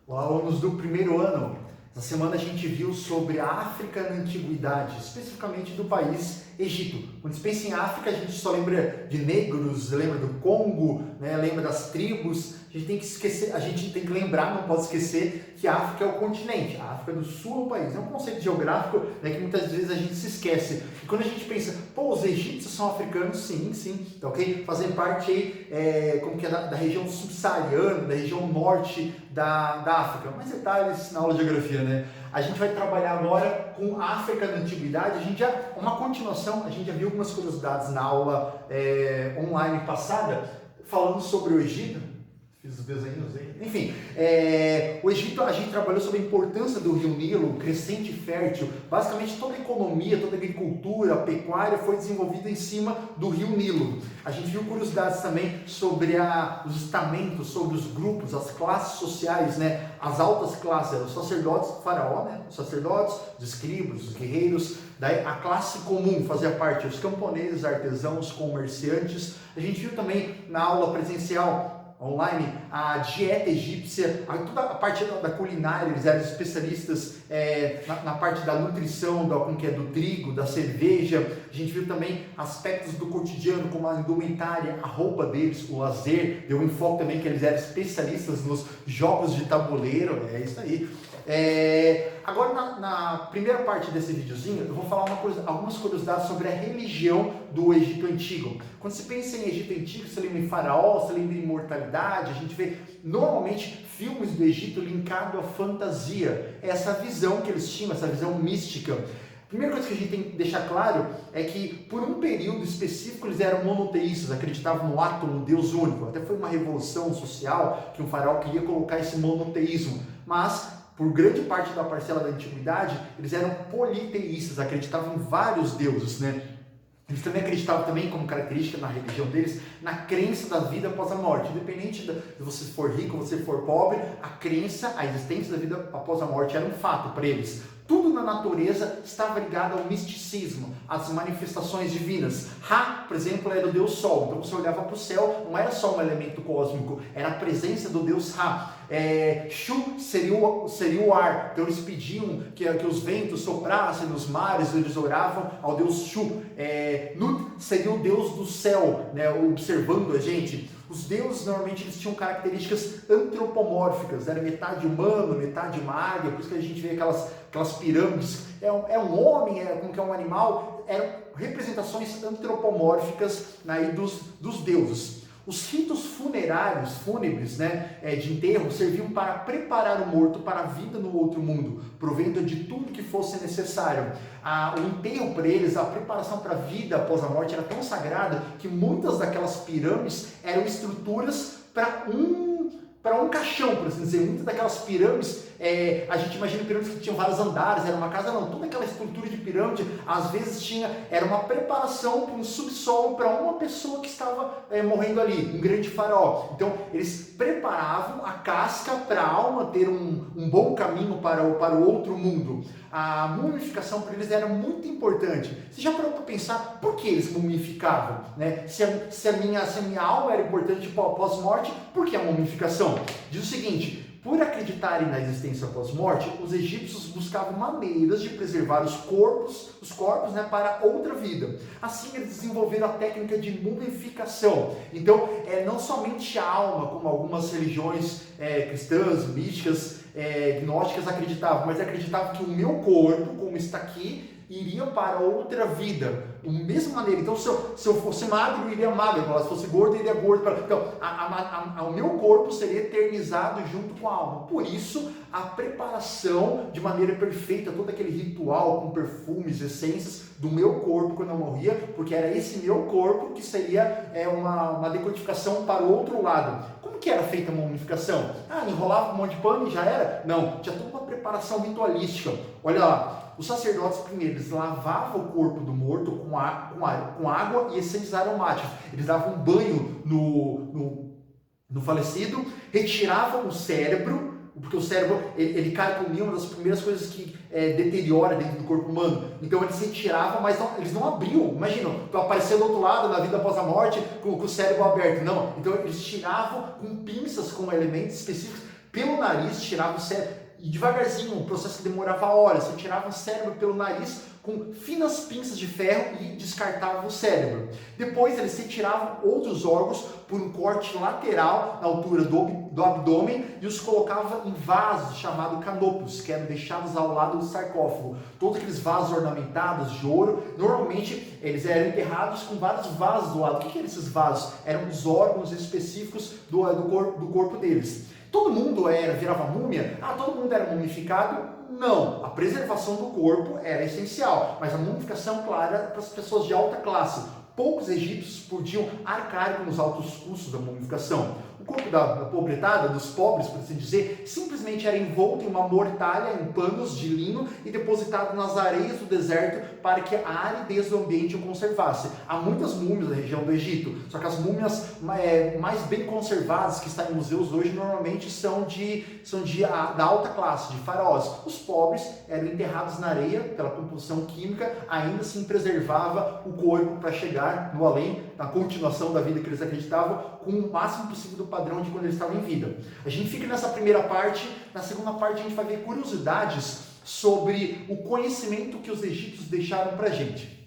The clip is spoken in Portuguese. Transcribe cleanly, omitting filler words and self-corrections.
Olá, alunos do primeiro ano. Essa semana a gente viu sobre a África na antiguidade, especificamente do país Egito. Quando se pensa em África, a gente só lembra de negros, lembra do Congo, né? Lembra das tribos. A gente tem que esquecer, a gente tem que lembrar, não pode esquecer que a África é o continente. A África do Sul é o país. É um conceito geográfico, né, que muitas vezes a gente se esquece. E quando a gente pensa, pô, os egípcios são africanos, sim, tá ok? Fazem parte aí, como que é, da região subsaariana, da região norte da África. Mais detalhes na aula de geografia, né? A gente vai trabalhar agora com a África da antiguidade. Uma continuação, a gente já viu algumas curiosidades na aula online passada, falando sobre o Egito. Fiz os desenhos aí. Enfim, o Egito, a gente trabalhou sobre a importância do rio Nilo, crescente e fértil. Basicamente toda a economia, toda a agricultura, a pecuária foi desenvolvida em cima do rio Nilo. A gente viu curiosidades também sobre os estamentos, sobre os grupos, as classes sociais, né? As altas classes, os sacerdotes, o faraó, né? Os sacerdotes, os escribas, os guerreiros. Daí a classe comum fazia parte, os camponeses, artesãos, comerciantes. A gente viu também na aula presencial online, a dieta egípcia, toda a parte da culinária. Eles eram especialistas na parte da nutrição, do trigo, da cerveja. A gente viu também aspectos do cotidiano, como a indumentária, a roupa deles, o lazer. Deu um enfoque também que eles eram especialistas nos jogos de tabuleiro, é isso aí. Agora, na primeira parte desse videozinho, eu vou falar algumas curiosidades sobre a religião do Egito Antigo. Quando se pensa em Egito Antigo, você lembra em faraó, você lembra em imortalidade. A gente vê normalmente filmes do Egito linkado à fantasia, essa visão que eles tinham, essa visão mística. A primeira coisa que a gente tem que deixar claro é que, por um período específico, eles eram monoteístas, acreditavam no átomo, no Deus único. Até foi uma revolução social que o faraó queria colocar esse monoteísmo, mas por grande parte da parcela da antiguidade, eles eram politeístas, acreditavam em vários deuses, né? Eles também acreditavam como característica na religião deles, na crença da vida após a morte. Independente de você for rico ou você for pobre, a crença, a existência da vida após a morte era um fato para eles. Tudo na natureza estava ligado ao misticismo, às manifestações divinas. Ra, por exemplo, era o deus Sol. Então você olhava para o céu, não era só um elemento cósmico, era a presença do deus Ra. Shu seria o ar. Então eles pediam que os ventos soprassem nos mares, eles oravam ao deus Shu. Nut seria o deus do céu, né, observando a gente. Os deuses normalmente eles tinham características antropomórficas, era metade humano, metade uma águia, por isso que a gente vê aquelas pirâmides. É um homem, como que é um animal, eram representações antropomórficas aí dos deuses. Os ritos funerários, fúnebres, né, de enterro, serviam para preparar o morto para a vida no outro mundo, provendo de tudo que fosse necessário. O enterro para eles, a preparação para a vida após a morte era tão sagrada que muitas daquelas pirâmides eram estruturas para um caixão, por assim dizer. Muitas daquelas pirâmides, a gente imagina pirâmides que tinham vários andares, era uma casa, não. Toda aquela estrutura de pirâmide, às vezes era uma preparação para um subsolo para uma pessoa que estava morrendo ali, um grande faraó. Então, eles preparavam a casca para a alma ter um bom caminho para o outro mundo. A mumificação para eles era muito importante. Você já parou para pensar por que eles mumificavam? Né? Se a minha alma era importante pós-morte, por que a mumificação? Diz o seguinte: por acreditarem na existência pós-morte, os egípcios buscavam maneiras de preservar os corpos, né, para outra vida. Assim, eles desenvolveram a técnica de mumificação. Então, não somente a alma, como algumas religiões cristãs, místicas, gnósticas acreditavam, mas acreditavam que o meu corpo, como está aqui, iria para outra vida, da mesma maneira. Então, se eu fosse magro, eu iria magro; se fosse gordo, eu iria gordo. Então, o meu corpo seria eternizado junto com a alma. Por isso, a preparação de maneira perfeita, todo aquele ritual com perfumes, essências do meu corpo quando eu morria, porque era esse meu corpo que seria uma decodificação para o outro lado. Como que era feita a mumificação? Enrolava um monte de pano e já era? Não, tinha toda uma preparação ritualística. Olha lá. Os sacerdotes primeiro, eles lavavam o corpo do morto com água e essências aromáticas. Eles davam um banho no falecido, retiravam o cérebro, porque o cérebro ele cai por mim, uma das primeiras coisas que deteriora dentro do corpo humano. Então eles retiravam, mas eles não abriam. Imagina, tu aparecer do outro lado na vida após a morte com o cérebro aberto. Não. Então eles tiravam com pinças, com elementos específicos, Pelo nariz, tirava o cérebro, e devagarzinho, um processo que demorava horas. Você tirava o cérebro pelo nariz com finas pinças de ferro e descartava o cérebro. Depois eles retiravam outros órgãos por um corte lateral na altura do abdômen e os colocavam em vasos chamados canopus, que eram deixados ao lado do sarcófago. Todos aqueles vasos ornamentados de ouro, normalmente eles eram enterrados com vários vasos do lado. O que eram esses vasos? Eram os órgãos específicos do corpo deles. Todo mundo virava múmia? Todo mundo era mumificado? Não, a preservação do corpo era essencial, mas a mumificação, claro, era para as pessoas de alta classe. Poucos egípcios podiam arcar com os altos custos da mumificação. O corpo da pobretada, dos pobres, por assim dizer, simplesmente era envolto em uma mortalha, em panos de linho e depositado nas areias do deserto para que a aridez do ambiente o conservasse. Há muitas múmias na região do Egito, só que as múmias mais bem conservadas que estão em museus hoje normalmente são da alta classe, de faraós. Os pobres eram enterrados na areia pela composição química, ainda assim preservava o corpo para chegar no além, na continuação da vida que eles acreditavam, com o máximo possível do padrão de quando eles estavam em vida. A gente fica nessa primeira parte, na segunda parte a gente vai ver curiosidades sobre o conhecimento que os egípcios deixaram para a gente.